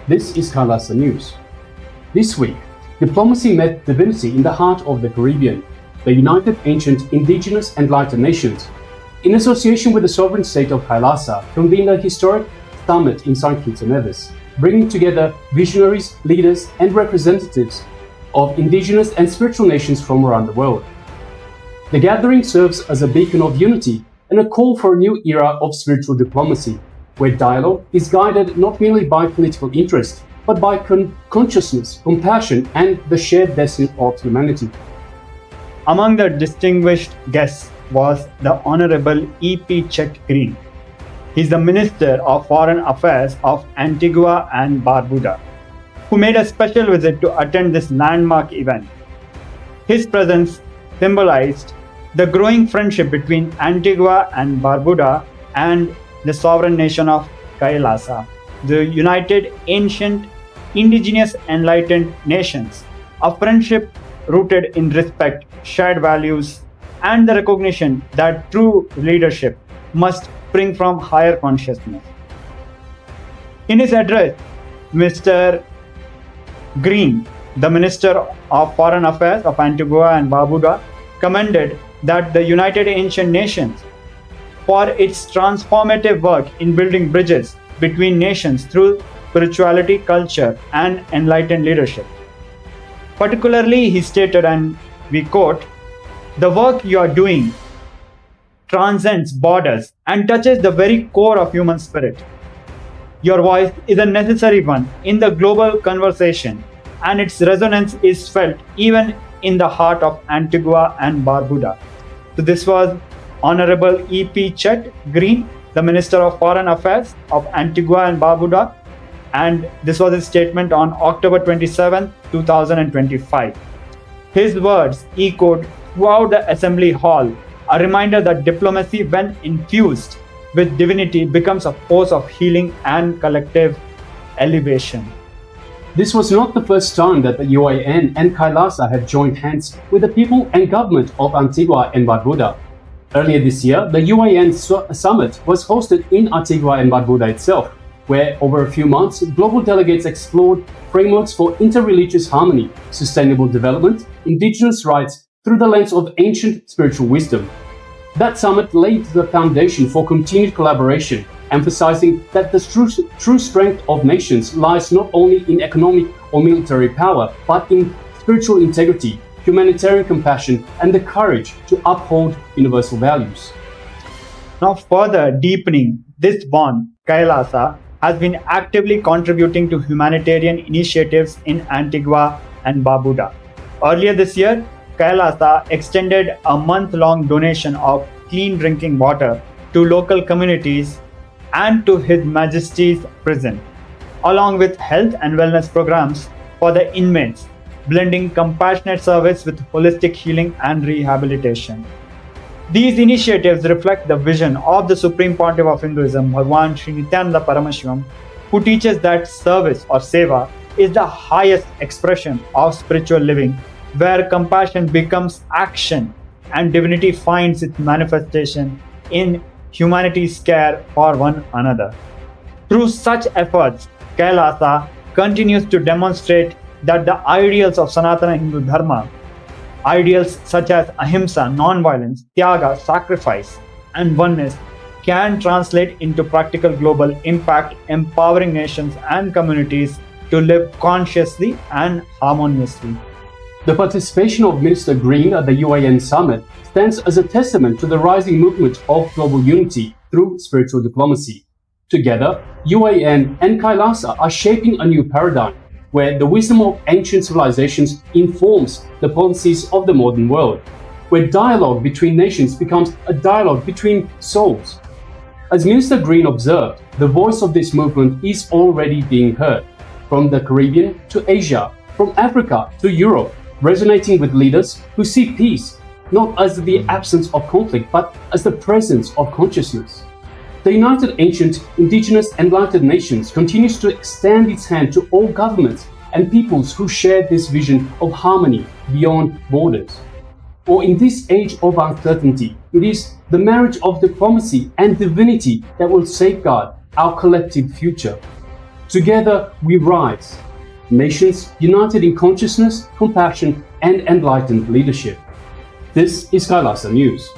This is KAILASA News. This week, diplomacy met Divinity in the heart of the Caribbean, the United Ancient Indigenous Enlightened Nations. In association with the sovereign state of KAILASA, convened a historic summit in St. Kitts and Nevis, bringing together visionaries, leaders, and representatives of indigenous and spiritual nations from around the world. The gathering serves as a beacon of unity and a call for a new era of spiritual diplomacy, where dialogue is guided not merely by political interest, but by consciousness, compassion, and the shared destiny of humanity. Among the distinguished guests was the Honorable E.P. Chet Greene. He's the Minister of Foreign Affairs of Antigua and Barbuda, who made a special visit to attend this landmark event. His presence symbolized the growing friendship between Antigua and Barbuda and the sovereign nation of KAILASA, the United Ancient Indigenous Enlightened Nations, a friendship rooted in respect, shared values, and the recognition that true leadership must spring from higher consciousness. In his address, Mr. Greene, the Minister of Foreign Affairs of Antigua and Barbuda, commended that the United Ancient Nations for its transformative work in building bridges between nations through spirituality, culture, and enlightened leadership. Particularly, he stated, and we quote, "The work you are doing transcends borders and touches the very core of human spirit. Your voice is a necessary one in the global conversation, and its resonance is felt even in the heart of Antigua and Barbuda." So this was Honorable E.P. Chet Greene, the Minister of Foreign Affairs of Antigua and Barbuda, and this was his statement on October 27, 2025. His words echoed throughout the Assembly Hall, a reminder that diplomacy, when infused with divinity, becomes a force of healing and collective elevation. This was not the first time that the UAN and KAILASA have joined hands with the people and government of Antigua and Barbuda. Earlier this year, the UAN summit was hosted in Antigua and Barbuda itself, where over a few months, global delegates explored frameworks for interreligious harmony, sustainable development, indigenous rights through the lens of ancient spiritual wisdom. That summit laid the foundation for continued collaboration, emphasizing that the true strength of nations lies not only in economic or military power, but in spiritual integrity, humanitarian compassion, and the courage to uphold universal values. Now, further deepening this bond, KAILASA has been actively contributing to humanitarian initiatives in Antigua and Barbuda. Earlier this year, KAILASA extended a month-long donation of clean drinking water to local communities and to His Majesty's prison, along with health and wellness programs for the inmates, blending compassionate service with holistic healing and rehabilitation. These initiatives reflect the vision of the Supreme Pontiff of Hinduism, Bhagwan Sri Nityananda Paramashivam, who teaches that service or seva is the highest expression of spiritual living, where compassion becomes action and divinity finds its manifestation in humanity's care for one another. Through such efforts, KAILASA continues to demonstrate that the ideals of Sanatana Hindu Dharma, ideals such as ahimsa, non-violence, tyaga, sacrifice, and oneness, can translate into practical global impact, empowering nations and communities to live consciously and harmoniously. The participation of Minister Greene at the UAN summit stands as a testament to the rising movement of global unity through spiritual diplomacy. Together, UAN and KAILASA are shaping a new paradigm, where the wisdom of ancient civilizations informs the policies of the modern world, where dialogue between nations becomes a dialogue between souls. As Minister Greene observed, the voice of this movement is already being heard, from the Caribbean to Asia, from Africa to Europe, resonating with leaders who see peace not as the absence of conflict, but as the presence of consciousness. The United Ancient Indigenous Enlightened Nations continues to extend its hand to all governments and peoples who share this vision of harmony beyond borders. For in this age of uncertainty, it is the marriage of diplomacy and divinity that will safeguard our collective future. Together we rise. Nations united in consciousness, compassion, and enlightened leadership. This is Kailasa News.